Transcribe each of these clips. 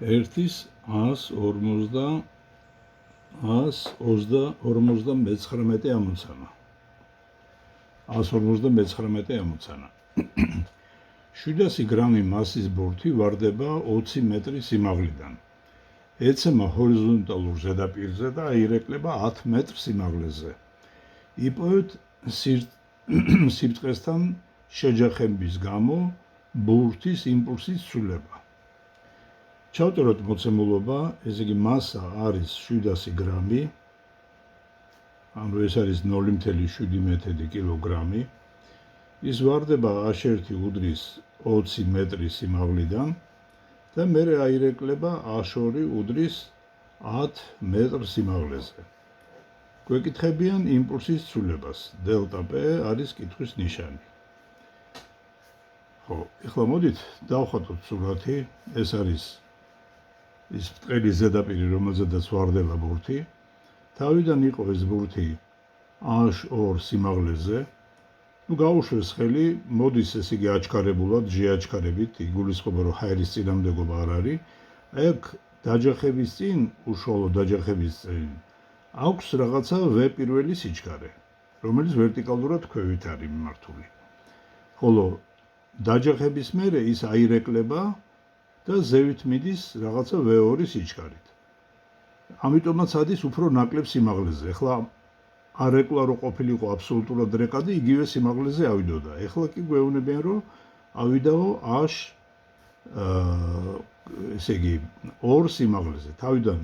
ერთის 159 ამოცანა. 159 ამოცანა. 700 გრამი მასის ბურთი ვარდება 20 მეტრი სიმაღლიდან. ეცემა ჰორიზონტალურ ზედაპირზე და აირეკლება 10 მეტრ სიმაღლეზე. იპოვეთ სიბრტყესთან შეჯახების გამო ბურთის იმპულსის ცვლილება. ჩავწეროთ მოცემულობა, ესე იგი მასა არის 700 გრამი, ანუ ეს არის 0.7 კილოგრამი. ის ვარდება A1 უდრის 20 მეტრი სიმაღლიდან და მერე აირეკლება A2 უდრის 10 მეტრ სიმაღლეზე. გვეკითხებიან იმპულსის ცვლილებას. დელტა P არის კითხვის ნიშანი. ხო, ეხლა მოდით დავხატოთ სურათი. ეს არის ის ბრტყელი ზედაპირი, რომელზედაც ვარდება ბურთი. თავიდან იყო ეს ბურთი A2 სიმაღლეზე. გაუშვეს ხელი, მოდის ეს იგი აჩქარებულად, ჟეაჩქარებით, იგულისხმება, რომ ჰაერის წინამდებობა არ არის. აქ დაჯახების წინ, უშუალო დაჯახების წინ, აქვს რაღაცა V1 სიჩქარე, რომელიც ვერტიკალურად ქვევით არის მიმართული. ხოლო დაჯახების მერე ის აირეკლება და ზევით მიდის რაღაცა V2 სიჩქარით. ამიტომაც ადის უფრო ნაკლებ სიმაღლეზე. ეხლა არეკლა რო ყოფილიყო აბსოლუტურად რეკადი, იგივე სიმაღლეზე ავიდოდა. ეხლა კი გვეუბნებიან, რომ ავიდაო ესე იგი 2 სიმაღლეზე. თავიდან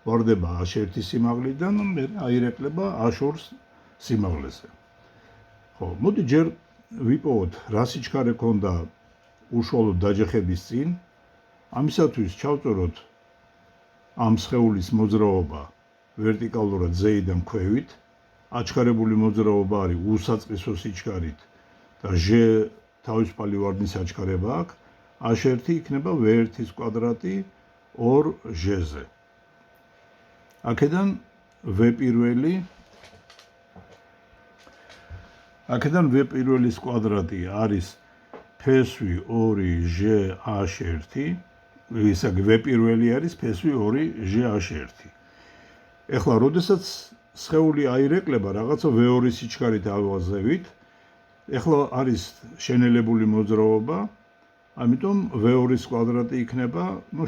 ვარდება A1 სიმაღლიდან, მერე აირეკლება A2 სიმაღლეზე. ხო, მოდი ჯერ ვიპოვოთ, რა სიჩქარე ქონდა უშუალოდ დაჯახების წინ. ამისათვის ჩავწეროთ ამ სხეულის მოძრაობა ვერტიკალურად ზეიდან ქვევით. აჩქარებული მოძრაობა არის უსაწყისო სიჩქარით და ჟ თავისუფალი ვარდნის აჩქარება აქვს. A1 იქნება V1-ის კვადრატი 2ჟ-ზე. აქედან V1-ის კვადრატი არის P-2 2ჟ A1. ისე V1 არის P-2 2ჟ A1. ეხლა, როდესაც სხეული აირეკლება, რაღაცა V2 სიჩქარით ავაზევით. ეხლა არის შენელებული მოძრაობა, ამიტომ V2-ის კვადრატი იქნება,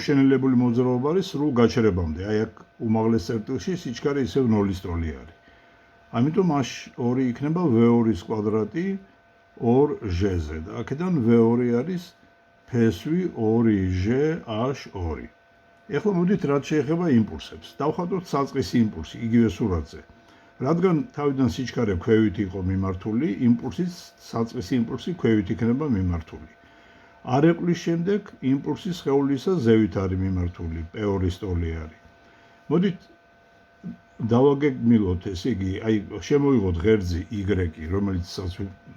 შენელებული მოძრაობა არის სრულ გაჩერებამდე. აი აქ უმაღლეს წერტილში სიჩქარე ისევ 0-ის ტოლი არის. ამიტომ A2 იქნება V2-ის კვადრატი 2ჟ-ზე და აქედან V2 არის P-2 2ჟ A2. ეხლა მოდით რაც შეეხება იმპულსებს. დავხატოთ საწყისი იმპულსი, იგივე სურათზე. რადგან თავიდან სიჩქარე ქვევით იყო მიმართული, საწყისი იმპულსი ქვევით იქნება მიმართული. არეკლის შემდეგ იმპულსი სხეულისა ზევით არის მიმართული, P2-ის ტოლი არის. მოდით დავაგეგმილოთ, ესე იგი, შემოვიღოთ ღერძი Y, რომელიც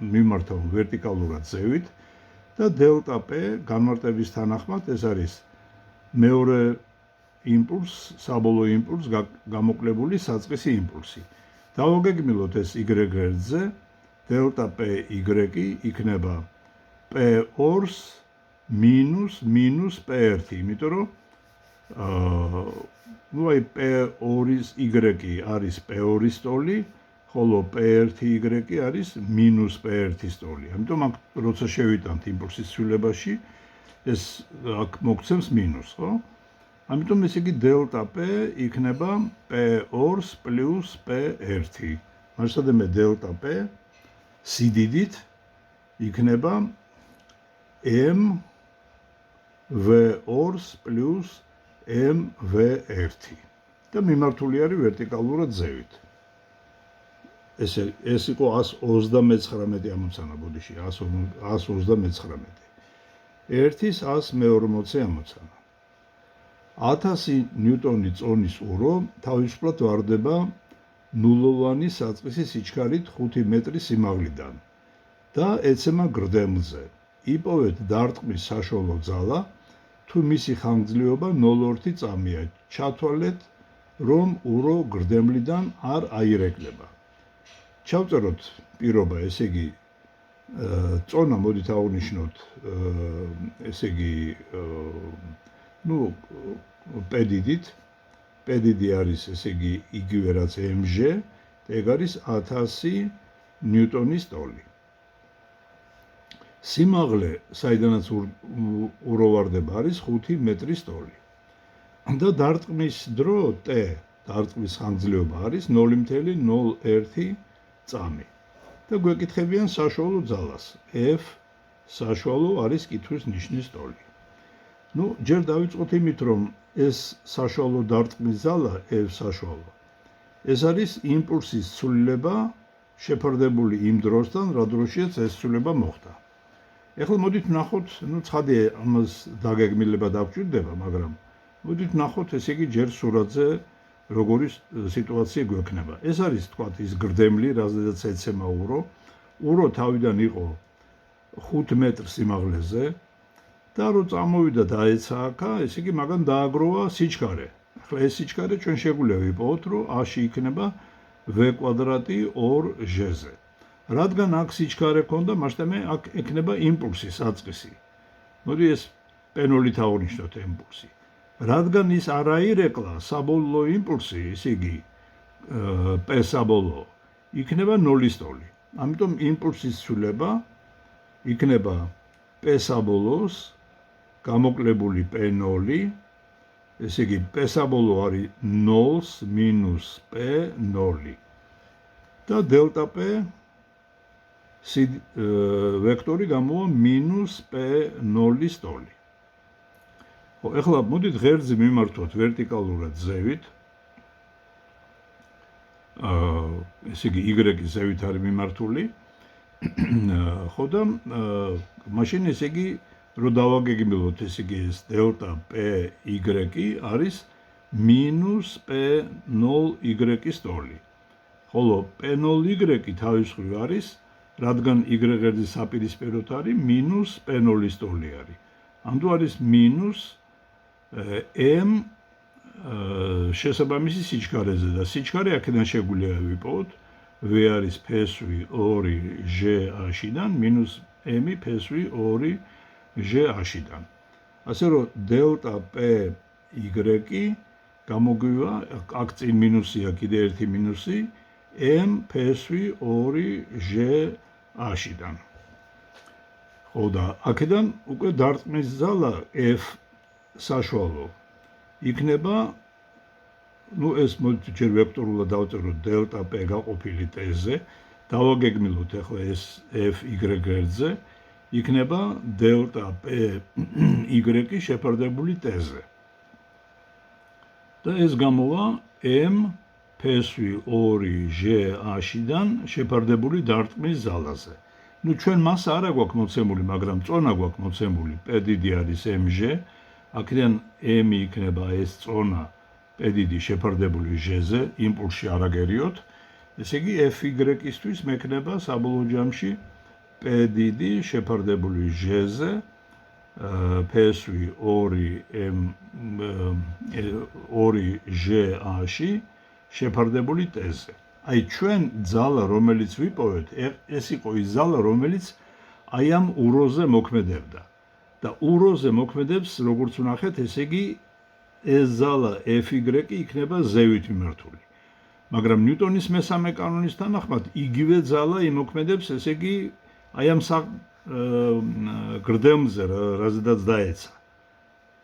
მიმართავ ვერტიკალურად ზევით და დელტა P განმარტების თანახმად ეს არის მეორე იმპულს, საბოლოო იმპულს გამოკლებული საწყისი იმპულსი. დავაგეგმილოთ ეს Y ღერძზე, დელტა P Y იქნება P2 მინუს P1, იმიტომ რომ P2-ის Y არის P2-ის ტოლი, ხოლო P1Y არის მინუს P1-ის ტოლი. ამიტომ აქ როცა შევიტანთ იმპულსის ცვლილებაში, ეს აქ მოგცემს მინუს, ხო? ამიტომ ესე იგი დელტა P იქნება P2 პლუს P1. მარსადმე დელტა P სიდიდით იქნება MV2 პლუს MV1 და მიმართული არის ვერტიკალურად ზევით. ეს იყო 129 ამოცანა ბოდიში, 129. ერთის 140 ამოცანა. 1000 ნიუტონი წონის ურო თავისუფლად ვარდება ნულოვანი საწყისი სიჩქარით 5 მეტრი სიმაღლიდან და ეცემა გრდემლზე. იპოვეთ დარტყმის საშუალო ძალა, თუ მისი ხანგრძლივობა 0,2 წამია. ჩათვალეთ, რომ ურო გრდემლიდან არ აირეკლება. ჩავწეროთ პირობა, ესე იგი წონა მოდით აღვნიშნოთ, ესე იგი ნუ პედიდით პედიდი არის ესე იგი იგივე რაც mg და ეგ არის 1000 ნიუტონის ტოლი. სიმაღლე საიდანაც უროვარდება არის 5 მეტრის ტოლი. და დარტყმის დრო t დარტყმის ხანგრძლივობა არის 0.01 წამი. და გვეკითხებიან საშუალო ძალას F საშუალო არის კითხვის ნიშნის ტოლი. ნუ ჯერ დავიწყოთ იმით რომ ეს საშუალო დარტყმის ძალა F საშუალო ეს არის იმპულსის ცვლილება შეფარდებული იმ დროსთან რა დროშიც ეს ცვლილება მოხდა. ეხლა მოდით ვნახოთ, ნუ ცხადია ამას დაგეგმილება დაგვჭირდება, მაგრამ მოდით ვნახოთ ესე იგი ჯერ სურათზე როგორი სიტუაცია გვექნება. ეს არის თქვათ ის გრდემლი, რაზედაც ეცემა ურო თავიდან იყო 5 მეტრ სიმაღლეზე და რო წამოვიდა დაეცა აქა, ესე იგი მაგან დააგროვა სიჩქარე. ახლა ეს სიჩქარე ჩვენ შეგვიძლია ვიპოვოთ, რომ a-ში იქნება v კვადრატი 2g-ზე. რადგან აქ სიჩქარე ქონდა, მასშტაბე აქ ექნება იმპულსი საწყისი. მოდი ეს პენოლით აღნიშნოთ იმპულსი. რადგან ის არ აირეკლა საბოლოო იმპულსი, ესე იგი p საბოლოო, იქნება 0-ის ტოლი. ამიტომ იმპულსის ცვლილება იქნება p საბოლოოს გამოკლებული p0, ესე იგი p საბოლოო არის 0-ს მინუს p0 და დელტა p ვექტორი გამოვა მინუს p0-ის ტოლი. ეხლა მოდით ღერძი მიმართოთ ვერტიკალურად ზევით. ესე იგი y-ის ზევით არის მიმართული. ხო და მაშინ ესე იგი რო დავაგეგმილოთ ესე იგი ეს დელტა py არის მინუს p0y-ის ტოლი. ხოლო p0y თავის მხრივ არის რადგან y ღერძის საპირისპიროდ არის მინუს p0-ის ტოლი არის. ამიტომ არის მინუს m შესაბამისი სიჩქარეზე და სიჩქარე აქედან შეგვიძლია ვიპოვოთ v არის ფსვ 2g-აშიდან მინუს m ფსვ 2g-აშიდან. ასე რომ დელტა py გამოგვივა აქ წინ მინუსია კიდე ერთი მინუსი m ფსვ 2g-აშიდან. ხო და აქედან უკვე დარტყმის ძალა F საშუალო იქნება, ნუ ეს მოდით ჯერ ვექტორულად დავწეროთ დელტა p გაყოფილი t-ზე, დავაგეგმილოთ ახლა ეს f y ღერძზე, იქნება დელტა p y შეფარდებული t-ზე. და ეს გამოვა m ფსვ 2g-აშიდან შეფარდებული დარტყმის ძალაზე. ნუ ჩვენ მას არ გვაქვს მოცემული, მაგრამ წონა გვაქვს მოცემული, p დიდი არის mg, აქედან m იქნება ეს წონა p დიდი შეფარდებული g-ზე, იმპულსში არ აგერიოთ. ესე იგი fy-ისთვის მექნება საბოლოო ჯამში p დიდი შეფარდებული g-ზე, ფსვ 2g-აში შეფარდებული t-ზე. აი ჩვენ ძალა რომელიც ვიპოვეთ, ეს იყო ის ძალა რომელიც აი ამ უროზე მოქმედებდა. და უროზე მოქმედებს, როგორც ვნახეთ, ესე იგი ეს ზალა fy იქნება ზევით მიმართული. მაგრამ ნიუტონის მესამე კანონის თანახმად იგივე ზალა იმოქმედებს, ესე იგი აი ამ გრდემლზე, რაზედაც დაეცა.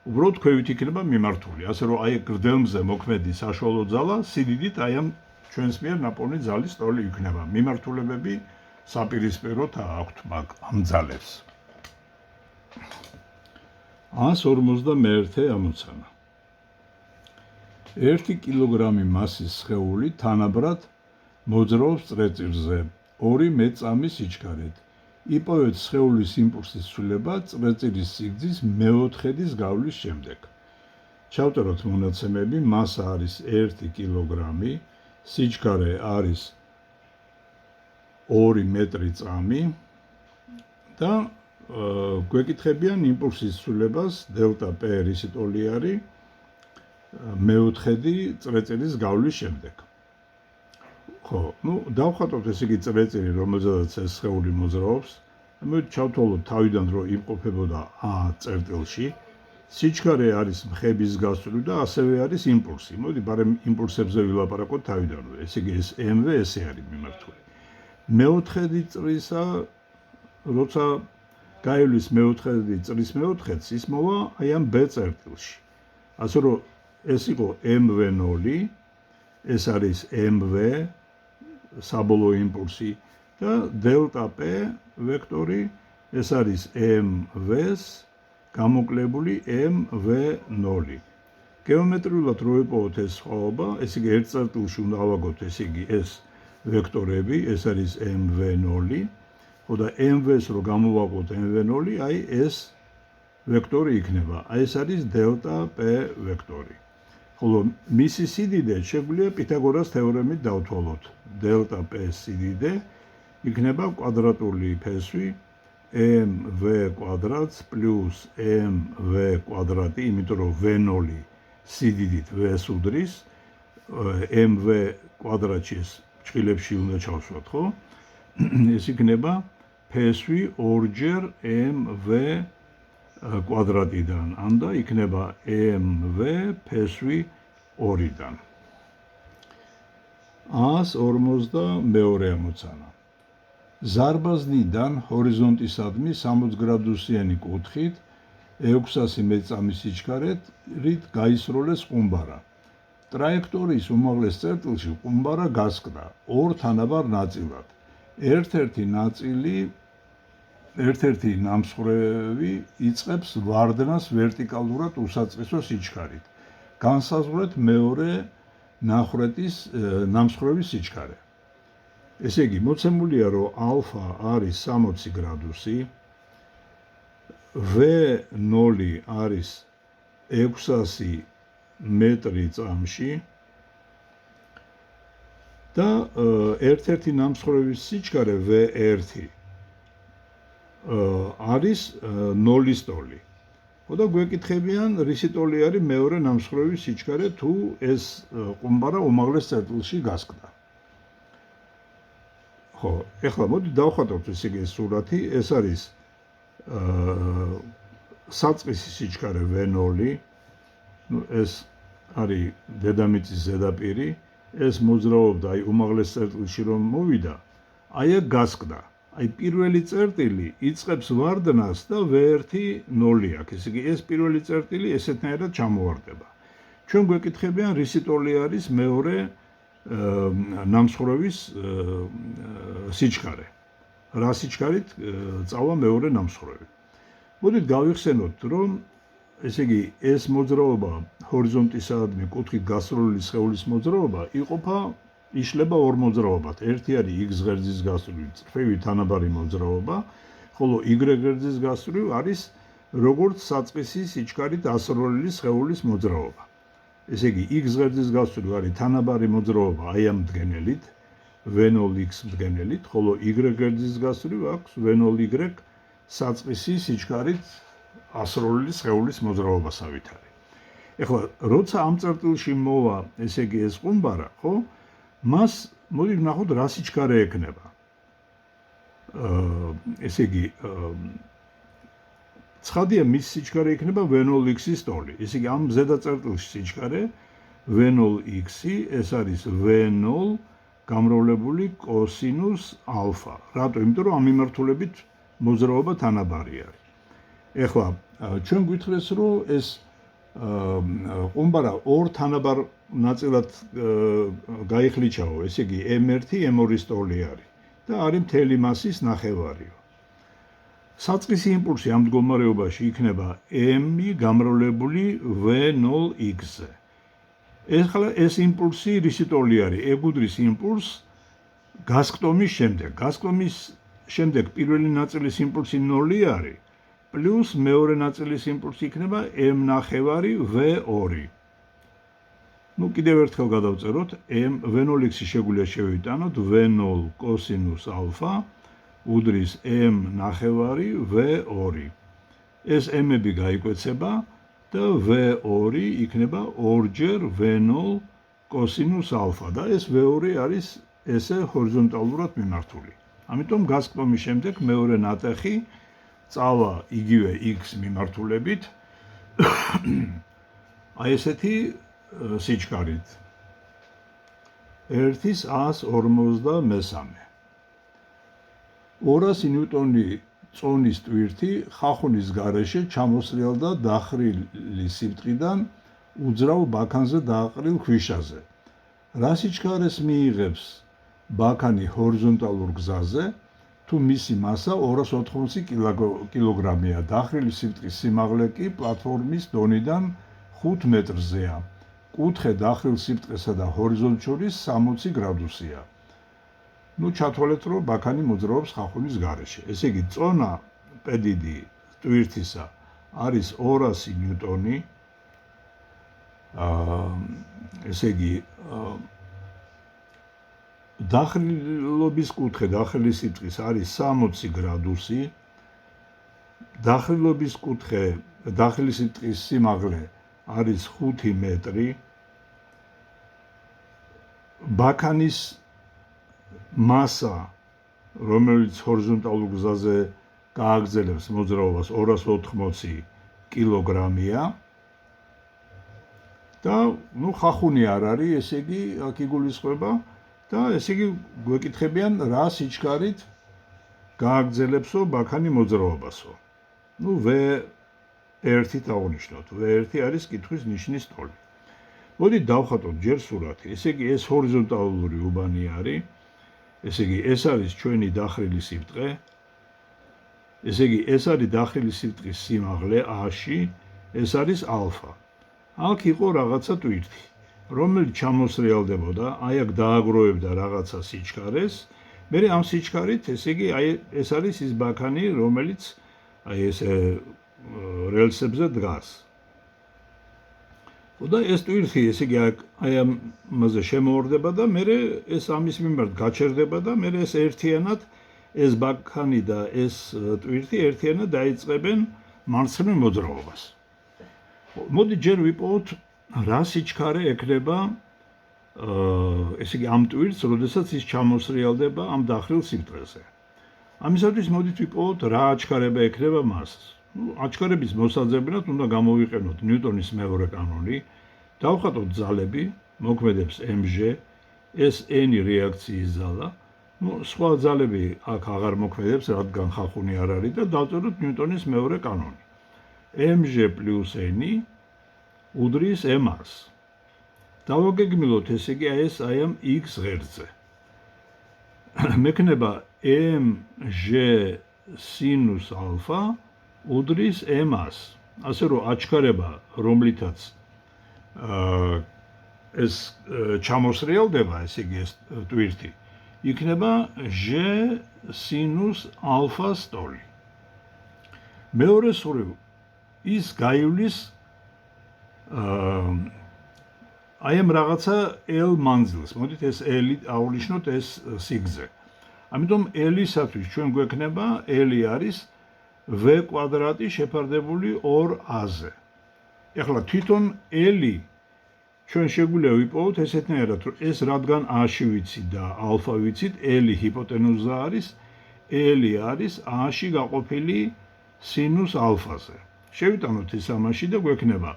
უბრალოდ ქვევით იქნება მიმართული. ასე რომ აი გრდემლზე მოქმედი საშუალო ზალა სიდიდით აი ამ ჩვენს მიერ ნაპოვნი ზალის ტოლი იქნება. მიმართულებები საპირისპიროდ აქვთ ამ ძალებს. 151 ამოცანა. 1 კილოგრამი მასის სხეული თანაბრად მოძრაობს წრეწირზე 2 მეწამის სიჩქარით. იპოვეთ სხეულის იმპულსის ცვლილება წრეწირის სიგრძის მეოთხედის გავლის შემდეგ. ჩავწეროთ მონაცემები, მასა არის 1 კილოგრამი, სიჩქარე არის 2 მეტრი წამი და გვეკითხებიან იმპულსის ცვლილებას დელტა p რისი ტოლი არის მეოთხედი წრეწირის გავლის შემდეგ. ხო, ნუ დავხატოთ ესე იგი წრეწირი, რომელზედაც ეს სხეული მოძრაობს. მოდით ჩავთვალოთ თავიდან რომ იმყოფებოდა a წერტილში. სიჩქარე არის მხების გასწვრივ და ასევე არის იმპულსი. მოდი ბარემ იმპულსებზე ვილაპარაკოთ თავიდანვე. ესე იგი ეს mv ესე არის მიმართული. მეოთხედი წრისა როცა გაივლის მეოთხედი წრის მეოთხედს ის მოვა აი ამ b წერტილში. ასე რომ ეს იყო mv0, ეს არის mv საბოლოო იმპულსი და დელტა p ვექტორი ეს არის mv-ს გამოკლებული mv0. გეომეტრიულად რო ვიპოვოთ ეს სხვაობა, ესე იგი ერთ წერტილში უნდა ავაგოთ ესე იგი ეს ვექტორები, ეს არის mv0, ხო და mv-ს რო გამოვაყოთ mv0, აი ეს ვექტორი იქნება. აი ეს არის დელტა p ვექტორი. ხოლო მისი სიდიდე შეგვიძლია პითაგორას თეორემით დავთვალოთ. დელტა p სიდიდე იქნება კვადრატული ფესვი mv კვადრატს პლუს mv კვადრატი, იმიტომ რომ v0 სიდიდით v-ს უდრის, mv კვადრატში ჭრილებში უნდა ჩავსვათ, ხო? ეს იქნება ფესვი 2-ჯერ mv კვადრატიდან, ანდა იქნება mv ფესვი 2-დან. 152 ამოცანა. ზარბაზნიდან ჰორიზონტისადმი 60 გრადუსიანი კუთხით 600 მეწამის სიჩქარით გაისროლეს ყუმბარა. ტრაექტორიის უმაღლეს წერტილში ყუმბარა გასკდა ორ თანაბარ ნაწილად. ერთ-ერთი ნამსხვრევი იწყებს ვარდნას ვერტიკალურად უსაწყისო სიჩქარით. განსაზღვრეთ მეორე ნამსხვრევის სიჩქარე. ესე იგი, მოცემულია, რომ ალფა არის 60 გრადუსი, V0 არის 600 მეტრი წამში და ერთ-ერთი ნამსხვრევის სიჩქარე V1 არის 0-ის ტოლი. ხო და გვეკითხებიან, რისი ტოლი არის მეორე ნამსხვრევის სიჩქარე, თუ ეს ყუმბარა უმაღლეს წერტილში გასკდა. ხო, ეხლა მოდი დავხატავთ ესე იგი ეს სურათი, ეს არის საწყისი სიჩქარე V0, ეს არის დედამიწის ზედაპირი, ეს მოძრაობდა აი უმაღლეს წერტილში რომ მოვიდა, აი აქ გასკდა. აი პირველი წერტილი იწყებს ვარდნას და V1 0 აქვს. ესე იგი ეს პირველი წერტილი ესეთნაირად ჩამოვარდება. ჩვენ გვეკითხებიან რისი ტოლი არის მეორე ნამსხვრევის სიჩქარე. რა სიჩქარით წავა მეორე ნამსხვრევი. მოდით გავიხსენოთ, რომ ესე იგი ეს მოძრაობა ჰორიზონტისადმი კუთხით გასროლილი სხეულის მოძრაობა იშლება ორ მოძრაობად. ერთი არის x ღერძის გასწვრივ წრფივი თანაბარი მოძრაობა, ხოლო y ღერძის გასწვრივ არის როგორც საწყისი სიჩქარით ასროლილი სხეულის მოძრაობა. ესე იგი x ღერძის გასწვრივ არის თანაბარი მოძრაობა აი ამ მდგენელით, v0x მდგენელით, ხოლო y ღერძის გასწვრივ აქვს v0y საწყისი სიჩქარით ასროლილი სხეულის მოძრაობასავით არის. ეხლა როცა ამ წერტილში მოვა ესე იგი ეს ყუმბარა, ხო? მას მოდი ვნახოთ რა სიჩქარე ექნება. ესე იგი ცხადია მის სიჩქარე იქნება v0x-ის ტოლი. ესე იგი ამ ზედა წერტილში სიჩქარე v0x-ი ეს არის v0 გამრავლებული კოსინუს ალფა. რატო? იმიტომ რომ ამ მიმართულებით მოძრაობა თანაბარი არის. ეხლა ჩვენ გვითხრეს რომ ეს ყუმბარა ორ თანაბარ ნაწილად გაიხლიჩაო, ესე იგი m1 m2-ის ტოლი არის და არის მთელი მასის ნახევარიო. საწყისი იმპულსი ამ მდგომარეობაში იქნება m გამრავლებული v0x-ზე. ეხლა ეს იმპულსი რისი ტოლი არის? ეგუდრის იმპულსს გასკტომის შემდეგ. გასკტომის შემდეგ პირველი ნაწილის იმპულსი 0 არის. პლუს მეორე ნაწილის იმპულსი იქნება m ნახევარი v2. ნუ კიდევ ერთხელ გადავწეროთ, v0x-ი შეგვიძლია შევიტანოთ v0 კოსინუს ალფა უდრის m ნახევარი v2. ეს m-ები გაიკვეცება და v2 იქნება 2-ჯერ v0 კოსინუს ალფა და ეს v2 არის ესე ჰორიზონტალურად მიმართული. ამიტომ გასკტომის შემდეგ მეორე ნატეხი წავა იგივე x მიმართულებით აი ესეთი სიჩქარით 1/153. 200 ნიუტონი წონის ტვირთი ხახუნის გარეშე ჩამოსრიალდა დახრილი სიბრტყიდან უძრავ ბაქანზე დააყრილ ქვიშაზე. რა სიჩქარეს მიიღებს ბაქანი ჰორიზონტალურ გზაზე, თუ მისი მასა 280 კილოგრამია, დახრილი სიბრტყის სიმაღლე კი პლატფორმის დონიდან 5 მეტრზეა. კუთხე დახრილ სიბრტყესა და ჰორიზონტს შორის 60 გრადუსია. ნუ ჩათვალეთ, რომ ბაქანი მოძრაობს ხახუნის გარეშე. ესე იგი, წონა პედიდი ტვირთისა არის 200 ნიუტონი. ესე იგი, დახრილობის კუთხე დახრილი სიბრტყის არის 60 გრადუსი. დახრილობის კუთხე დახრილი სიბრტყის სიმაღლე არის 5 მეტრი. ბაქანის მასა, რომელიც ჰორიზონტალურ გზაზე გააგრძელებს მოძრაობას 280 კილოგრამია და ნუ ხახუნი არ არის, ესე იგი აქ იგულისხმება და ესე იგი გვეკითხებიან რა სიჩქარით გააგრძელებსო ბაქანი მოძრაობასო. ნუ V1-ით აღნიშნოთ. V1 არის კითხვის ნიშნის ტოლი. მოდით დავხატოთ ჯერ სურათი. ესე იგი ეს ჰორიზონტალური უბანი არის. ესე იგი ეს არის ჩვენი დახრილი სიბრტყე. ესე იგი ეს არის დახრილი სიბრტყის სიმაღლე A-ში, ეს არის ალფა. აქ იყო რაღაცა ტვირთი, რომელიც ჩამოსრიალდებოდა, აი აქ დააგროვებდა რაღაცა სიჩქარეს. მე ამ სიჩქარით, ესე იგი აი ეს არის ის ბაქანი, რომელიც აი ეს რელსებზე დგას. და ეს ტვირთი, ესე იგი აი ამაზე შემოორდება და მე ეს ამის მიმართ გაჩერდება და მე ეს ერთიანად ეს ბაქანი და ეს ტვირთი ერთიანად დაიწყებენ მარცხნივ მოძრაობას. მოდი ჯერ ვიპოვოთ რა სიჩქარე ექნება ესე იგი ამ ტვირთს, როდესაც ის ჩამოსრიალდება ამ დახრილ სიბრტყეზე. ამისათვის მოდით ვიპოვოთ რა აჩქარება ექნება მას. აჩქარების მოსაძებნად უნდა გამოვიყენოთ ნიუტონის მეორე კანონი, დავხატოთ ძალები, მოქმედებს mg, ეს n რეაქციის ზალა. სხვა ძალები აქ აღარ მოქმედებს, რადგან ხახუნი არ არის და დავწეროთ ნიუტონის მეორე კანონი. mg + n უდრის m-ს. დავაგეგმილოთ, ესე იგი ეს აი ამ x ღერძზე. მექნება mg სინუს ალფა უდრის m-ს. ასე რომ აჩქარება, რომლითაც ეს ჩამოსრიალდება, ესე იგი ეს ტვირთი, იქნება g სინუს ალფას ტოლი. მეორე სურვილი ის გაივლის აი ამ რაღაცა L მანძილს. მოდით ეს L-ი აღვნიშნოთ ეს სიგრძე. ამიტომ L-ისათვის ჩვენ გვექნება L არის V² შეფარდებული 2a-ზე. ეხლა თვითონ L-ი ჩვენ შეგვიძლია ვიპოვოთ ესეთნაირად, რომ ეს რადგან A-ში ვიცით და ალფა ვიცით, L-ი ჰიპოტენუზა არის, L-ი არის A-ში გაყოფილი სინუს ალფაზე. შევიტანოთ ეს ამაში და გვექნება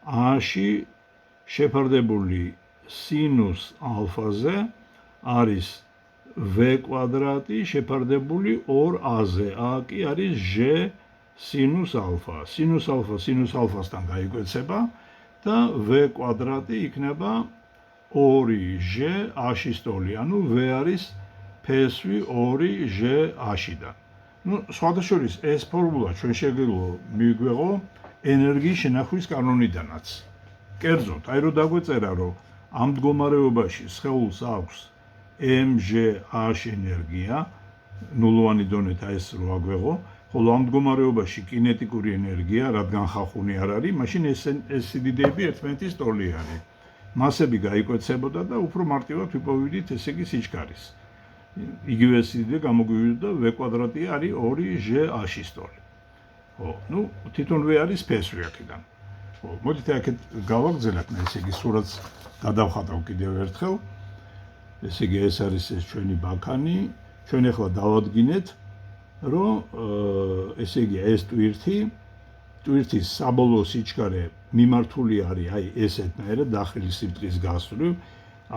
A-ში შეფარდებული სინუს ალფაზე არის V² შეფარდებული 2a-ზე. A კი არის G სინუს ალფა. სინუს ალფასთან გაიკვეცება და V² იქნება 2G A-ში ტოლი, ანუ V არის PSV 2G A-შიდან. ნუ სხვადასხვის ეს ფორმულა ჩვენ შეგვიძლია მივიგვეღო ენერგიის შენახვის კანონიდანაც. კერძოდ, აი რომ დაგვეწერა, რომ ამ მდგომარეობაში სხეულს აქვს mg/h ენერგია, ნულოვანი დონით აი ეს რო აგვეღო, ხოლო ამ მდგომარეობაში კინეტიკური ენერგია, რადგან ხახუნი არ არის, მაშინ ეს სიდიდეები ერთმანეთის ტოლი არის. მასები გაიკვეცებოდა და უფრო მარტივად ვიპოვიდით, ესე იგი სიჩქარის. იგივე სიდიდე გამოგვივიდა V² არის 2G A-ში ტოლი. ხო, ნუ თვითონ V არის PSV აქედან. ხო, მოდით აქეთ გავაგრძელოთ, ესე იგი სურათს გადავხატავ კიდევ ერთხელ. ესე იგი ეს არის ეს ჩვენი ბაქანი, ჩვენ ახლა დავადგინეთ, რომ ესე იგი ეს ტვირთი ტვირთის საბოლოო სიჩქარე მიმართული არის აი ესეთნაირად დახრილი სიბრტყის გასწვრივ.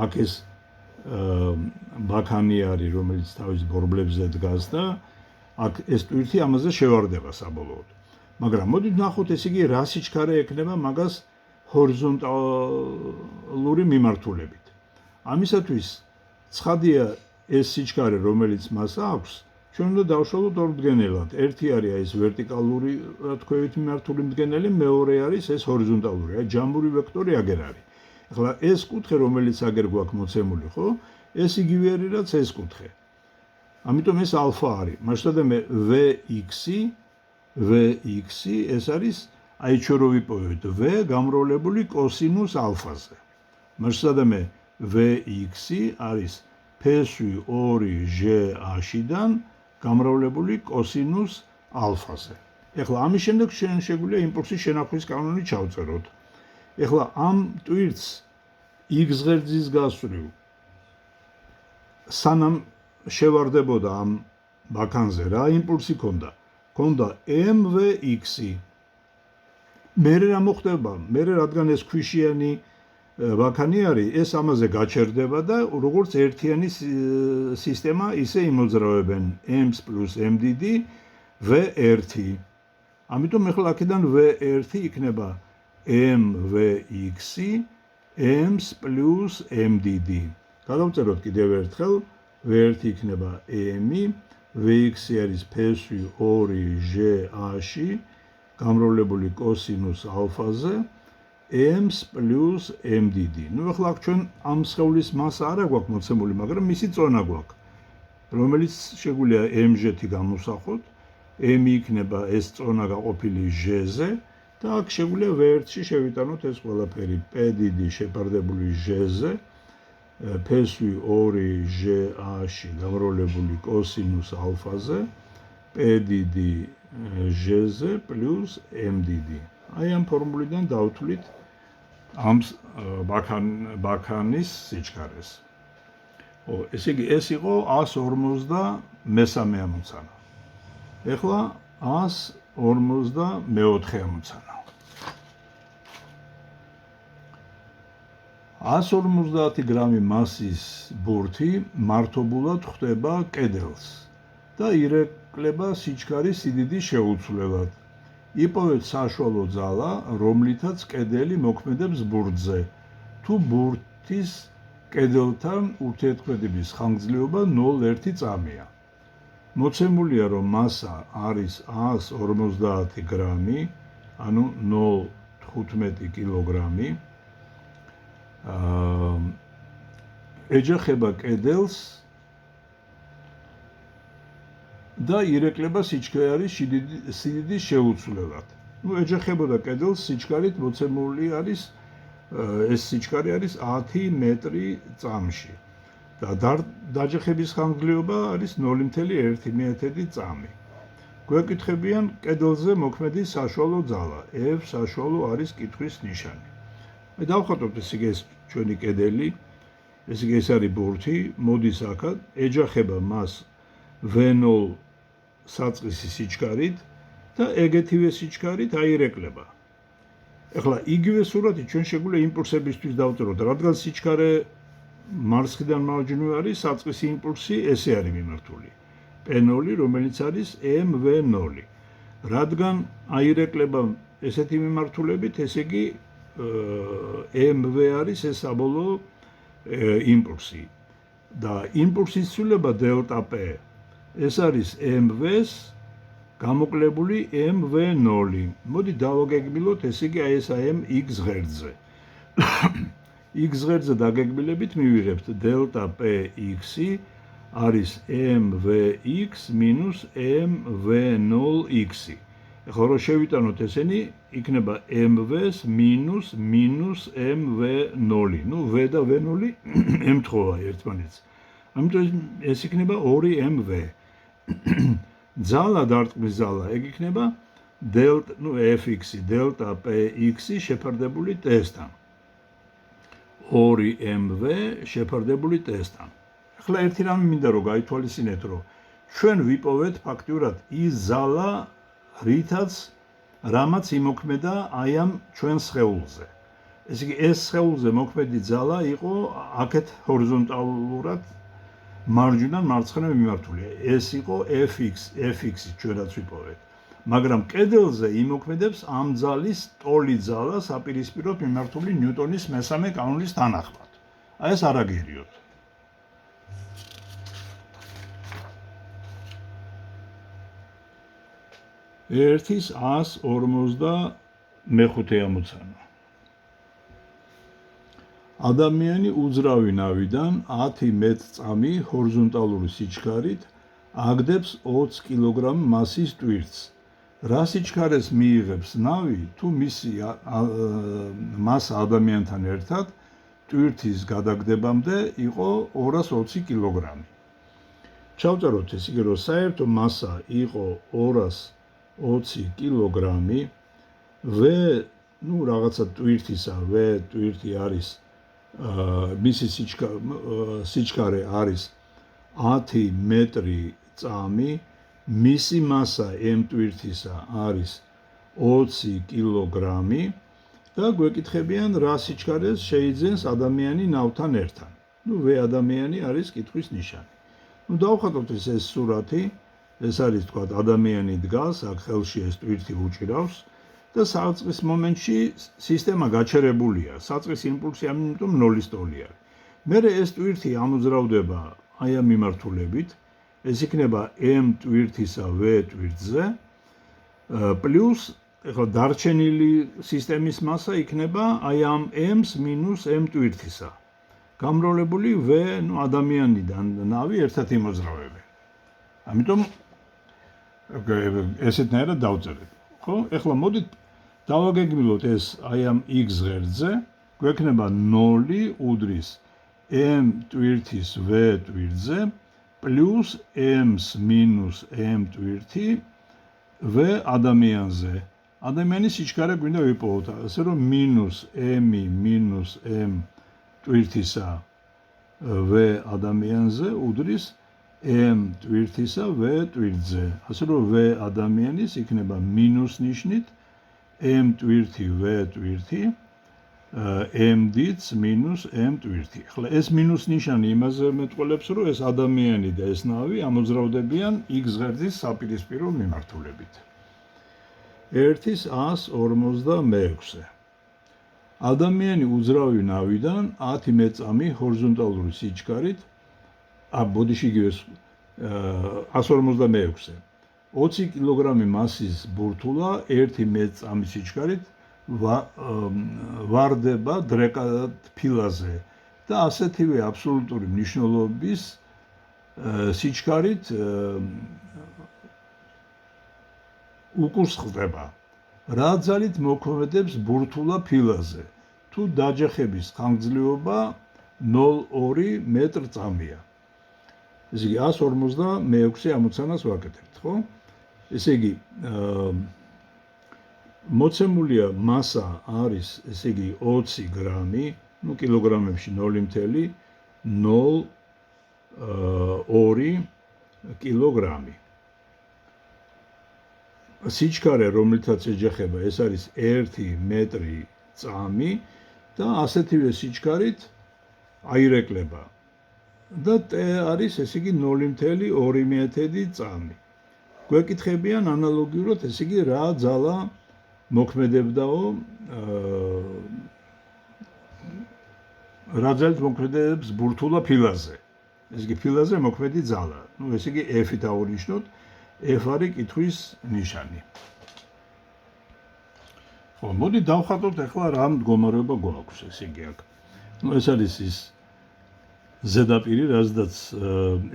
აქ ეს ბაქანი არის, რომელიც თავის ბორბლებზე დგას და აქ ეს ტვირთი ამაზე შევარდება საბოლოოდ. მაგრამ მოდით ნახოთ, ეს იგი რა სიჩქარე ექნება მაგას ჰორიზონტალური მიმართულებით. ამისათვის ცხადია ეს სიჩქარე, რომელიც მას აქვს, ჩვენ უნდა დავშალოთ ორმდგენელად. ერთი არის ეს ვერტიკალური თქვენით მიმართული მდგენელი, მეორე არის ეს ჰორიზონტალური. აი ჯამური ვექტორი აგერ არის. ახლა ეს კუთხე, რომელიც აგერ გვაქვს მოცემული, ხო? ეს იგივე არის, რაც ეს კუთხე. ამიტომ ეს ალფა არის. მასშტაბე Vx ეს არის აი ჩვენ რო ვიპოვეთ V გამრავლებული კოსინუს ალფაზე. მასშტაბე Vx არის ფესვი 2G-დან გამრავლებული კოსინუს ალფაზე. ეხლა ამის შემდეგ შეგვიძლია იმპულსის შენახვის კანონი ჩავწეროთ. ეხლა ამ ტვირთს x ღერძის გასწვრივ სანამ შევარდებოდა ამ ბაქანზე რა იმპულსი ქონდა? ქონდა mvx. მერე რა მოხდება? მერე რადგან ეს ქვიშიანი ბაქანი არის, ეს ამაზე გაჩერდება და როგორც ერთიანი სისტემა ისე იმოძრავებენ m + mdd v1. ამიტომ ახლა აქედან v1 იქნება mvx m + mdd. გადავწეროთ კიდევ ერთხელ, v1 იქნება m, vx არის ფესვი 2G-ში გამრავლებული კოსინუს ალფაზე m + mdd. ნუ ახლა ჩვენ ამ სხეულის მასა არ გვაქვს მოცემული, მაგრამ მისი წონა გვაქვს, რომელიც შეგვიძლია mg-ი გამოსახოთ. m იქნება ეს წონა გაყოფილი g-ზე და აქ შეგვიძლია v1-ში შევიტანოთ ეს ყველაფერი p დიდი შეფარდებული g-ზე, ფესვი 2G-ში გამრავლებული კოსინუს ალფაზე, p დიდი g-ზე + mdd. აი ამ ფორმულიდან დავთვლით ამ ბაქანის სიჩქარეს. ესე იგი ეს იყო 153 ამოცანა. ეხლა 154 ამოცანა. 150 გრამი მასის ბურთი მართობულად ხვდება კედელს და ირეკლება სიჩქარის სიდიდის შეუცვლელად. იპოვეთ საშუალო ძალა, რომლითაც კედელი მოქმედებს ბურთზე, თუ ბურთის კედელთან ურთიერთქმედების ხანგრძლივობა 0,1 წამია. მოცემულია, რომ მასა არის 150 გრამი, ანუ 0,15 კილოგრამი. ეჯახება კედელს და ირეკლება სიჩქარის სიდიდის შეუცვლელად. ნუ ეჯახებოდა კედელს სიჩქარით მოცემული არის, ეს სიჩქარე არის 10 მეტრი წამში და დაჯახების ხანგრძლივობა არის 0,1 წამი. გვეკითხებიან კედელზე მოქმედის საშუალო ძალა. F საშუალო არის კითხვის ნიშანი. დავხატოთ ეს იგი ეს ჩვენი კედელი, ეს იგი ეს არის ბურთი, მოდის აქად, ეჯახება მას V0 საწყისი სიჩქარით და ეგეთივე სიჩქარით აირეკლება. ეხლა იგივე სურათი ჩვენ შეგვიძლია იმპულსებისთვის დავწეროთ, რადგან სიჩქარე მარცხიდან მარჯვნივ არის, საწყისი იმპულსი ესე არის მიმართული. P0, რომელიც არის mv0. რადგან აირეკლება ესეთი მიმართულებით, ესე იგი mv არის ეს საბოლოო იმპულსი და იმპულსის ცვლილება ΔP ეს არის mv-ს გამოკლებული mv0. მოდი დავაგეგმილოთ, ესე იგი აი ეს m x ღერძზე. x ღერძზე დაგეგმილებით მივიღებთ ΔPx არის mvx minus mv0x. ახლა რო შევიტანოთ ესენი, იქნება mv-ს minus mv0. ნუ v და v0 ემთხოვა ერთმანეთს. ამიტომ ეს იქნება 2mv. ძალა დარტყმის ძალა, ეგ იქნება fx ΔPx შეფარდებული t-სთან. 2mv შეფარდებული t-სთან. ახლა ერთი რამე მინდა რომ გაითვალისწინეთ, რომ ჩვენ ვიპოვეთ ფაქტიურად ის ძალა, რითაც რამაც იმოქმედა აი ამ ჩვენ სხეულზე. ესე იგი ეს სხეულზე მოქმედი ძალა იყო აქეთ ჰორიზონტალურად მარჯვნიდან მარცხნივ მიმართული. ეს იყო fx-ი ჩვენაც ვიპოვეთ. მაგრამ კედელზე იმოქმედებს ამ ძალის ტოლი ძალა საპირისპიროდ მიმართული ნიუტონის მესამე კანონის თანახმად. აი ეს არ აგერიოთ. ერთის 155 ამოცანა. ადამიანი უძრავი ნავიდან 10 მეტრ-წამი ჰორიზონტალური სიჩქარით აგდებს 20 კილოგრამ მასის ტვირთს. რა სიჩქარეს მიიღებს ნავი, თუ მისი მასა ადამიანთან ერთად ტვირთის გადაგდებამდე იყო 220 კილოგრამი. ჩავწეროთ ეს იგი, რომ საერთო მასა იყო 220 კილოგრამი, რაღაცა ტვირთისა, ტვირთი არის მისი სიჩქარე არის 10 მეტრი-წამი, მისი მასა m ტვირთისა არის 20 კილოგრამი და გვეკითხებიან რა სიჩქარეს შეიძენს ადამიანი ნავთან ერთად. ადამიანი არის კითხვის ნიშანი. დავხატოთ ეს სურათი, ეს არის თქვა ადამიანი დგას, აქ ხელში ეს ტვირთი უჭირავს და საწყის მომენტში სისტემა გაჩერებულია. საწყის იმპულსი ამიტომ 0-ის ტოლი არის. მერე ეს ტვირთი ამოძრავდება აი ამ მიმართულებით, ეს იქნება m ტვირთისა v ტვირთზე პლუს ეხლა დარჩენილი სისტემის მასა იქნება აი ამ m-ს მინუს m ტვირთისა. გამრავლებული v ადამიანიდან ნავი ერთად იმოძრავებენ. ამიტომ ესეთნაირად დავწერეთ. ხო? ეხლა მოდით დავაგეგმილოთ ეს აი ამ x ღერძზე, გვექნება 0 უდრის m ტვირთის v ტვირთზე პლუს m-ს მინუს m ტვირთი v ადამიანზე. ადამიანის სიჩქარე გვინდა ვიპოვოთ, ასე რომ მინუს m-ი მინუს m ტვირთისა v ადამიანზე უდრის m ტვირთისა v ტვირთზე. ასე რომ v ადამიანის იქნება მინუს ნიშნით m ტვირთი v ტვირთი m დიც მინუს m ტვირთი. ახლა ეს მინუს ნიშანი იმაზე მეტყველებს, რომ ეს ადამიანი და ეს ნავი ამოძრავდებიან x ღერძის საპირისპირო მიმართულებით. 156. ადამიანი უძრავი ნავიდან 10 მეტრ-წამი ჰორიზონტალური სიჩქარით ბოდიში იგივე 156. 20 კილოგრამი მასის ბურთულა 1 მეტრ-წამის სიჩქარით ვარდება დრეკად ფილაზე და ასეთივე აბსოლუტური მნიშვნელობის სიჩქარით უკურსხლდება. რა ძალით მოქმედებს ბურთულა ფილაზე, თუ დაჯახების ხანგრძლივობა 0,2 მეტრ-წამია. ესე იგი 156 ამოცანას ვაკეთებთ, ხო? ესე იგი მოცემულია მასა არის, ესე იგი 20 გრამი, კილოგრამებში 0,02 კილოგრამი. სიჩქარე, რომელთაც ეჯახება, ეს არის 1 მეტრი-წამი და ასეთივე სიჩქარით აირეკლება. და t არის, ესე იგი 0,2 წამი. გვეკითხებიან ანალოგიურად, ესე იგი რა ძალა მოქმედებდაო რა ძალით მოქმედებს ბურთულა ფილაზე. ესე იგი ფილაზე მოქმედი ძალა. ესე იგი f-ით ავუნიშნოთ, f არის კითხვის ნიშანი. ხო, მოდი დავხატოთ ახლა რა მდგომარეობა გვაქვს, ესე იგი აქ. ეს არის ის ზედაპირი, რაზედაც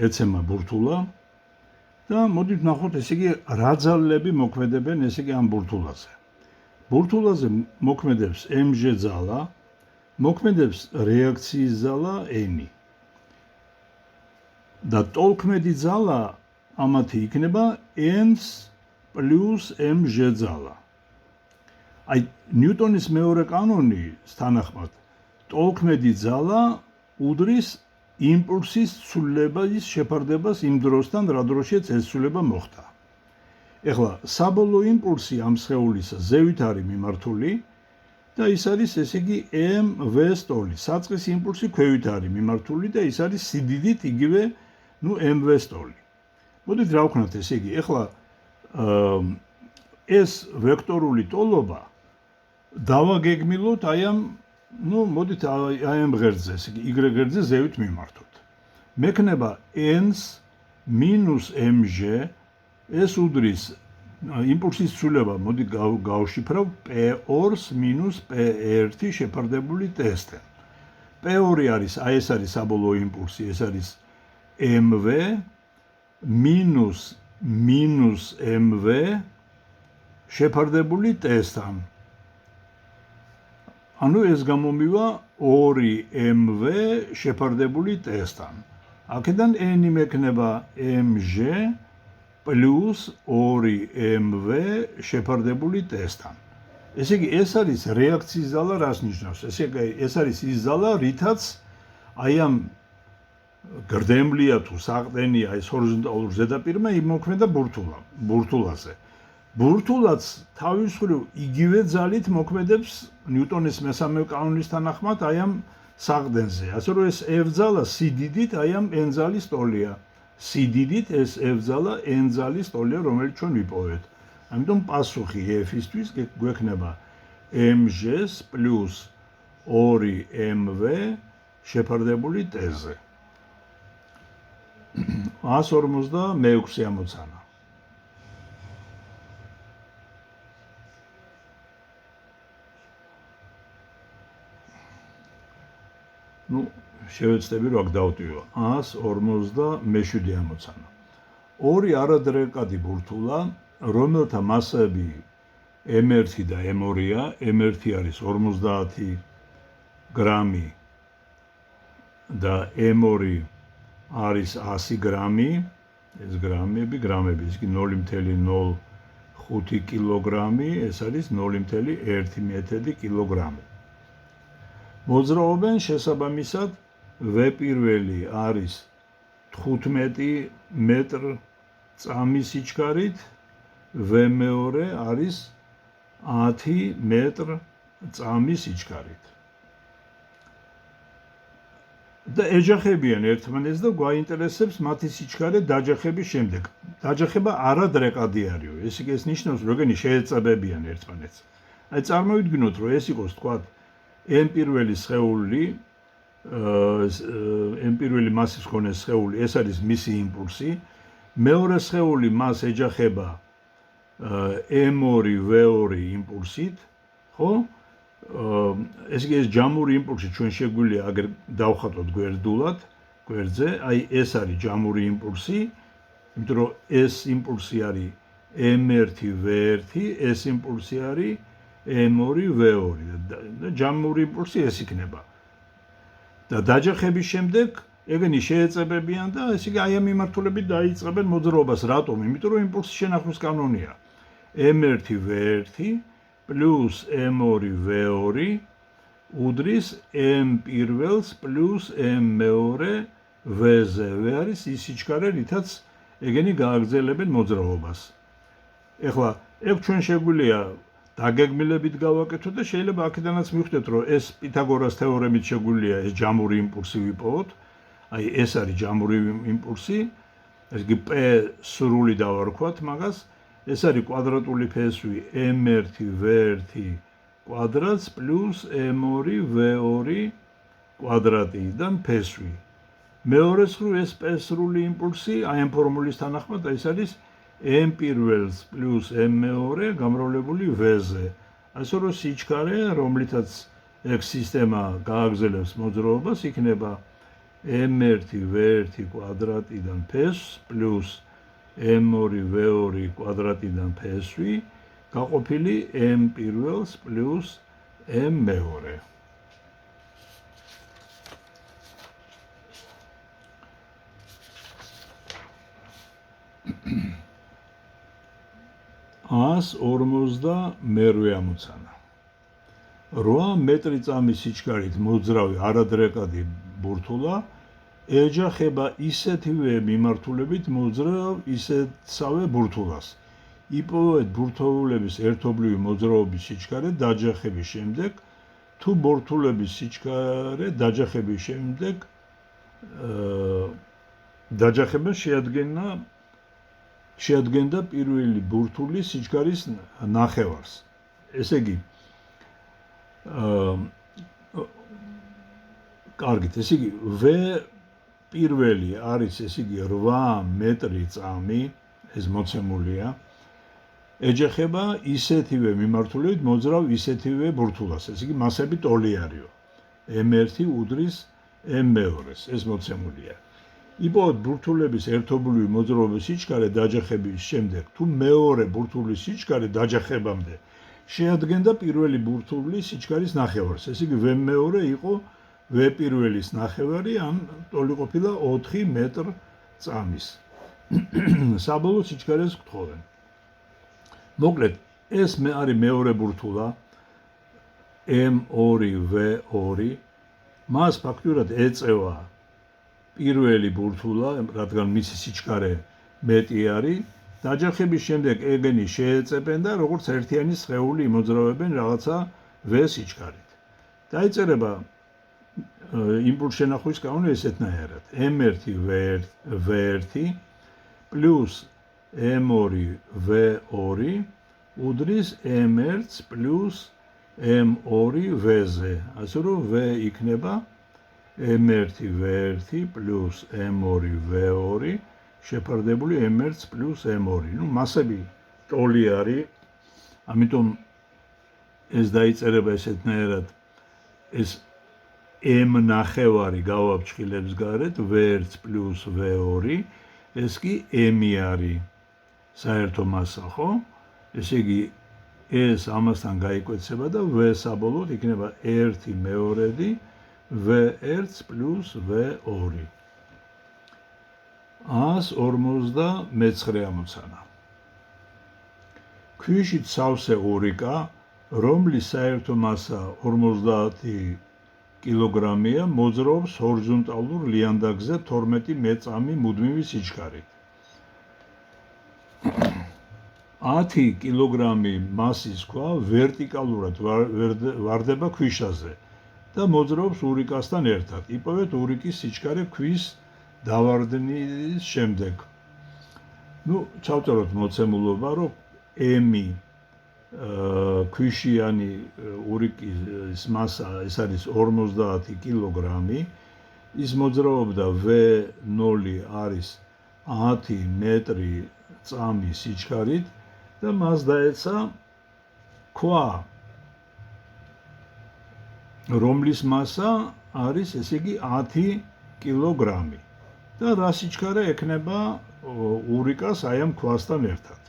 ეცემა ბურთულა და მოდით ნახოთ, ესე იგი რა ძალები მოქმედებენ, ესე იგი ამ ბურთულაზე. ბურთულაზე მოქმედებს mg ძალა, მოქმედებს რეაქციის ძალა n. და ტოლქმედი ძალა ამათი იქნება n-ს პლუს mg ძალა. აი ნიუტონის მეორე კანონის თანახმად ტოლქმედი ძალა უდრის იმპულსის ცვლილების შეფარდებას იმ დროსთან, რა დროშიც ეს ცვლილება მოხდა. ეხლა საბოლოო იმპულსი ამ სხეულისა ზევით არის მიმართული და ის არის ესე იგი mv სტოლი. საწყის იმპულსი ქვევით არის მიმართული და ის არის სიდიდით იგივე mv სტოლი. მოდით რა ვქნათ ესე იგი, ეხლა ეს ვექტორული ტოლობა დავაგეგმილოთ აი ამ მოდით აი ამ ღერძზე, ესე იგი y ღერძზე ზევით მიმართოთ. მექნება n-ს minus mg ეს უდრის იმპულსის ცვლილება, მოდი გავშიფრავ p2-ს minus p1 შეფარდებული t-სთან. p2 არის, აი ეს არის საბოლოო იმპულსი, ეს არის mv minus mv შეფარდებული t-სთან. ანუ ეს გამომივა 2mv შეფარდებული t-სთან. აქედან n მექნება mg plus 2mv შეფარდებული t-სთან. ესე იგი ეს არის რეაქციის ზალა, რას ნიშნავს? ესე იგი ეს არის ის ზალა, რითაც აი ამ გრდემლია თუ საყრდენია ეს ჰორიზონტალურ ზედაპირმა იმოქმედა ბურთულაზე. ბურთულაც თავის მხრივ იგივე ძალით მოქმედებს ნიუტონის მესამე კანონის თანახმად აი ამ საყრდენზე. ასე რომ ეს F ძალა სიდიდით აი ამ n ძალის ტოლია. სიდიდით ეს F ძალა n ძალის ტოლია, რომელიც ჩვენ ვიპოვეთ. ამიტომ პასუხი F-ისთვის გვექნება mg-ს plus 2mv შეფარდებული t-ზე. 156 ამოცანა. შევეცდები რომ აქ დავტვიო 157 ამოცანა. ორი არადრეკადი ბურთულა, რომელთა მასები m1 და m2-ია, m1 არის 50 გრამი და m2 არის 100 გრამი, ეს გრამები, ის კი 0.05 კილოგრამი, ეს არის 0.1 კილოგრამი. მოძრაობენ შესაბამისად V1 არის 15 მეტრ წამის სიჩქარით, V2 არის 10 მეტრ წამის სიჩქარით. და ეჯახებიან ერთმანეთს და გვაინტერესებს მათი სიჩქარე დაჯახების შემდეგ. დაჯახება არადრეკადი არისო. ეს ნიშნავს, რომ ეგენი შეეწებებიან ერთმანეთს. აი წარმოვიდგინოთ, რომ ეს იყოს თქვათ m პირველი სხეული, m პირველი მასის მქონე სხეული, ეს არის მისი იმპულსი. მეორე სხეული მას ეჯახება m2 v2 იმპულსით, ხო? ეს იგი ეს ჯამური იმპულსი ჩვენ შეგვიძლია აგერ დავხატოთ გვერდულად, გვერდზე, აი ეს არის ჯამური იმპულსი, იმიტომ რომ ეს იმპულსი არის m1 v1, ეს იმპულსი არის m2 v2 და ჯამური იმპულსი ეს იქნება. და დაჯახების შემდეგ ეგენი შეეწებებიან და ეს იგი აი ამ მიმართულებით დაიწყებენ მოძრაობას. რატომ? იმიტომ რომ იმპულსის შენახვის კანონია. m1 v1 plus m2 v2 უდრის m1-ს plus m2 v-ზე. v არის ის სიჩქარე, რითაც ეგენი გააგრძელებენ მოძრაობას. ეხლა ეგ ჩვენ შეგვიძლია დაგეგმილებით გავაკეთოთ და შეიძლება აქედანაც მივხვდეთ, რომ ეს პითაგორას თეორემით შეგვიძლია ეს ჯამური იმპულსი ვიპოვოთ. აი ეს არის ჯამური იმპულსი. ეს იგი p სრული დავარქვათ მაგას. ეს არის კვადრატული ფესვი m1 v1 კვადრატს plus m2 v2 კვადრატიდან ფესვი. მეორე მხრივ ეს p სრული იმპულსი აი ამ ფორმულის თანახმად ეს არის m1-ს plus m2 გამრავლებული v-ზე. ასე რომ სიჩქარე, რომლითაც ეგ სისტემა გააგრძელებს მოძრაობას, იქნება m1 v1 კვადრატიდან ფესვს plus m2 v2 კვადრატიდან ფესვი გაყოფილი m1-ს plus m2. ას 52 ამოცანა. 8 მეტრი წამის სიჩქარით მოძრავი არადრეკადი ბურთულა ეჯახება ისეთივე მიმართულებით მოძრავ ისეთსავე ბურთულას. იპოვეთ ბურთულების ერთობლივი მოძრაობის სიჩქარე დაჯახების შემდეგ თუ ბურთულების სიჩქარე დაჯახების შემდეგ დაჯახება შეადგენდა პირველი ბურთულის სიჩქარის ნახევარს. ესე იგი კარგით, ესე იგი V პირველი არის ესე იგი 8 მეტრი წამი, ეს მოცემულია. ეჯახება ისეთივე მიმართულებით მოძრავ ისეთივე ბურთულას, ესე იგი მასები ტოლი არისო. M1 უდრის M2-ს, ეს მოცემულია. იპოვეთ ბურთულების ერთობლივი მოძრაობის სიჩქარე დაჯახების შემდეგ თუ მეორე ბურთულის სიჩქარე დაჯახებამდე შეადგენდა პირველი ბურთულის სიჩქარის ნახევარს. ესე იგი V მეორე იყო V პირველის ნახევარი, ან ტოლი ყოფილა 4 მეტრ წამის. საბოლოო სიჩქარეს გთხოვენ. მოკლედ, ეს არის მეორე ბურთულა M2V2, მას ფაქტურად ეწევა პირველი ბურთულა, რადგან მისი სიჩქარე მეტი არის. დაჯახების შემდეგ ეგენი შეეწებენ და როგორც ერთიანი სხეული იმოძრავებენ რაღაცა V სიჩქარით. დაიწერება იმპულს შენახვის კანონი ესეთნაირად: M1 V1 პლუს M2 V2 უდრის M1 პლუს M2 V-ზე. ასე რომ V იქნება M1 V1 პლუს M2 V2 შეფარდებული M1 პლუს M2. ნუ მასები ტოლი არის, ამიტომ ეს დაიწერება ესეთნაირად, ეს M ნახევარი გავაფრთხილებს გარეთ V1 პლუს V2, ეს კი M-ი არის საერთო მასა, ხო? ესე იგი ეს ამასთან გაიკვეცება და V საბოლოოდ იქნება 1 მეორედი V1 პლუს V2. 159 ამოცანა. ქვიშით სავსე ურიკა, რომლის საერთო მასა 50 კილოგრამია, მოძრაობს ჰორიზონტალურ ლიანდაგზე 12 მეწამი მუდმივი სიჩქარით. 10 კილოგრამი მასის ქვა ვერტიკალურად ვარდება ქვიშაზე და მოძრაობს ურიკასთან ერთად. იპოვეთ ურიკის სიჩქარე ქვის დავარდნის შემდეგ. ნუ ჩავწეროთ მოცემულობა, რომ M-ი ქვიშიანი ურიკის მასა ეს არის 50 კილოგრამი, ის მოძრაობდა V0 არის 10 მეტრი წამი სიჩქარით და მას დაეცა ქვა, რომლის მასა არის ესე იგი 10 კილოგრამი და რა სიჩქარე ექნება ურიკას აი ამ ქვასთან ერთად.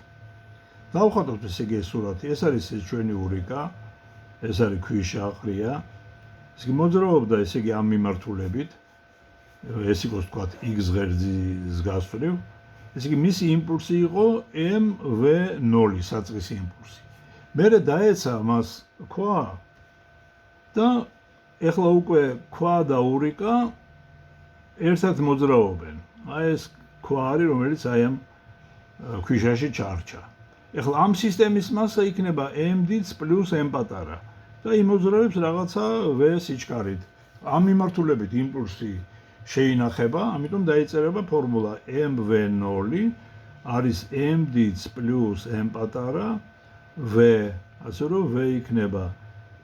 დავხატოთ ესე იგი ეს სურათი, ეს არის ჩვენი ურიკა, ეს არის ქვიშაყრია, ესე იგი მოძრაობდა ესე იგი ამ მიმართულებით, ეს იყოს თქვათ X ღერძის გასწვრივ, ესე იგი მისი იმპულსი იყო MV0 საწყისი იმპულსი. მერე დაეცა მას ქვა და ეხლა უკვე ქვა და ურიკა ერთად მოძრაობენ. აი ეს ქვა არის, რომელიც აი ამ ქვიშაში ჩარჩა. ეხლა ამ სისტემის მასა იქნება M-დიც პლუს M პატარა და იმოძრავებს რაღაცა V სიჩქარით. ამ მიმართულებით იმპულსი შეინახება, ამიტომ დაიწერება ფორმულა MV0 არის M-დიც პლუს M პატარა V, ასე რომ V იქნება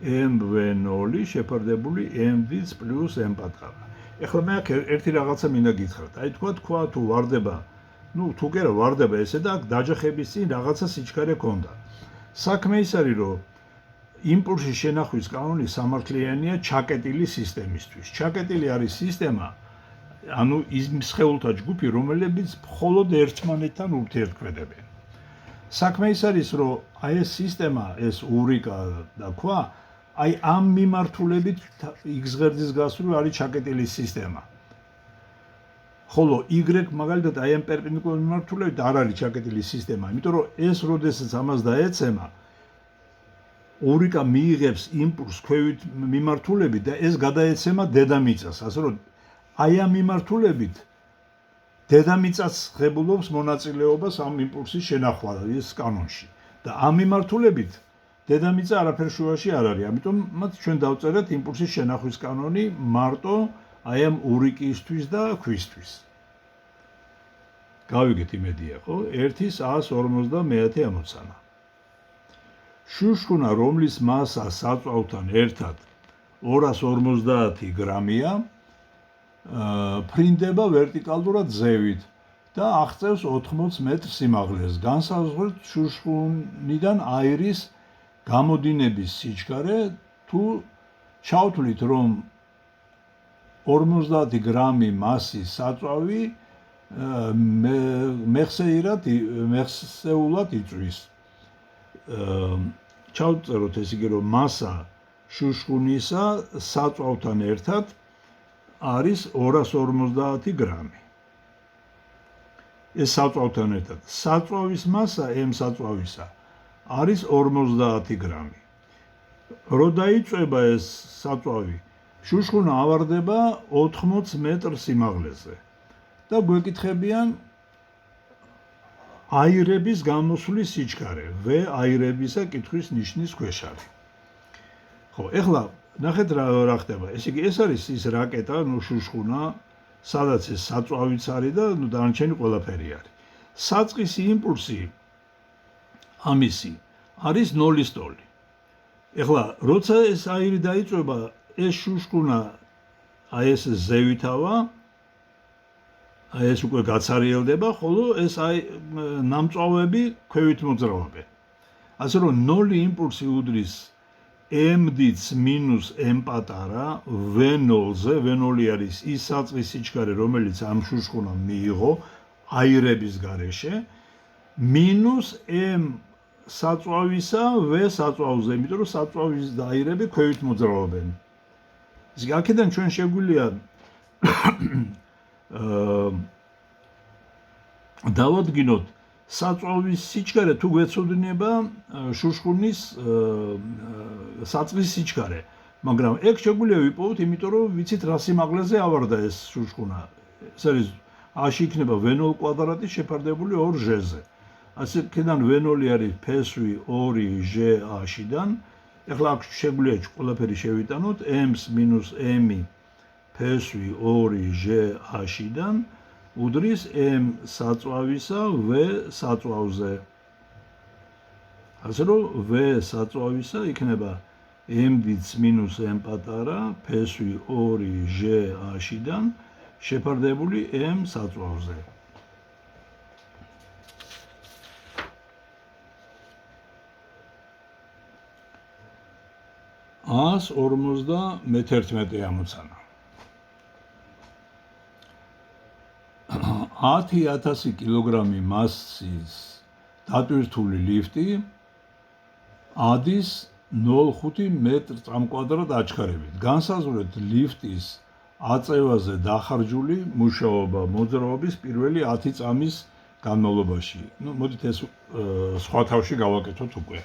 MV0 შეფარდებული M-დიც პლუს M პატარა. ეხლა მე აქ ერთი რაღაცა მინდა გითხრათ. აი თქვა თუ ვარდება, ნუ თუ კი არა ვარდება ესე და აქ დაჯახების წინ რაღაცა სიჩქარე ქონდა. საქმე ის არის, რომ იმპულსის შენახვის კანონი სამართლიანია ჩაკეტილი სისტემისთვის. ჩაკეტილი არის სისტემა, ანუ იმ სხეულთა ჯგუფი, რომლებიც მხოლოდ ერთმანეთთან ურთიერთქმედებენ. საქმე ის არის, რომ აი ეს სისტემა, ეს ურიკა და ქვა, აი ამ მიმართულებით X ღერძის გასწვრივ არის ჩაკეტილი სისტემა. ხოლო Y მაგალითად აი ამ პერპენდიკულარ მიმართულებით არ არის ჩაკეტილი სისტემა, იმიტომ რომ ეს როდესაც ამას დაეცემა, ურიკა მიიღებს იმპულსს ქვევით მიმართულებით და ეს გადაეცემა დედამიწას, ასე რომ აი ამ მიმართულებით დედამიწაც ღებულობს მონაწილეობას ამ იმპულსის შენახვის კანონში და ამ მიმართულებით დედამიწა არაფერ შუაში არ არის, ამიტომ ჩვენ დავწერეთ იმპულსის შენახვის კანონი მარტო აი ამ ურიკისთვის და ქვისთვის. გავიგეთ იმედია, ხო? 1/150 ამოცანა. შუშხუნა, რომლის მასა საწვავთან ერთად 250 გრამია, ფრინდება ვერტიკალურად ზევით და აღწევს 80 მეტრ სიმაღლეს. განსაზღვრეთ შუშხუნიდან აირის გამოდინების სიჩქარე, თუ ჩავთვლით, რომ 50 გრამი მასის საწვავი მეხსეულად იწვის. ჩავწეროთ ეს იგი, რომ მასა შუშხუნისა საწვავთან ერთად არის 250 გრამი. ეს საწვავთან ერთად. საწვავის მასა M საწვავისა არის 50 გრამი. რო დაიწვება ეს საწვავი, შუშხუნა ავარდება 80 მეტრ სიმაღლეზე და გვეკითხებიან აირების გამოსვლის სიჩქარე, V აირებისა კითხვის ნიშნის ქვეშ არის. ხო, ეხლა ნახეთ რა ხდება. ესე იგი, ეს არის ის რაკეტა, შუშხუნა, სადაც ეს საწვავიც არის და დანარჩენი ყველაფერი არის. საწყისი იმპულსი ამისი არის 0-ის ტოლი. ეხლა, როცა ეს აირი დაიწვება, ეს შუშხუნა აი ეს ზევითავა, აი ეს უკვე გაცარიელდება, ხოლო ეს აი ნამწვავები ქვევით მოძრაობენ. ასე რომ 0 იმპულსი უდრის M-დიც მინუს M პატარა V0-ზე, V0 არის ის საწყის სიჩქარე, რომელიც ამ შუშხუნამ მიიღო აირების გარეშე, მინუს M საწვავისა V საწვავზე, იმიტომ რომ საწვავის და აირები ქვევით მოძრაობენ. ისე აქედან ჩვენ შეგვიძლია დავადგინოთ საწვავის სიჩქარე თუ გვეცოდინება შუშხუნის საწყის სიჩქარე, მაგრამ ეგ შეგვიძლია ვიპოვოთ, იმიტომ რომ ვიცით რა სიმაღლეზე ავარდა ეს შუშხუნა. ეს არის A-ში იქნება V0 კვადრატი შეფარდებული 2G-ზე. ასე იქიდან V0 არის ფესვი 2G A-შიდან. ეხლა აქ შეგვიძლია ყველაფერი შევიტანოთ, M-ს მინუს M-ი ფესვი 2G A-შიდან უდრის M საწვავისა V საწვავზე. ასე რომ V საწვავისა იქნება M-დიც მინუს M პატარა ფესვი 2G A-შიდან შეფარდებული M საწვავზე. ას 51 ამოცანა. 10,000 კილოგრამი მასის დატვირთული ლიფტი ადის 0,5 მეტრ წამკვადრატ აჩქარებით. განსაზღვრეთ ლიფტის აწევაზე დახარჯული მუშაობა მოძრაობის პირველი 10 წამის განმავლობაში. მოდით ეს სხვა თავში გავაკეთოთ უკვე.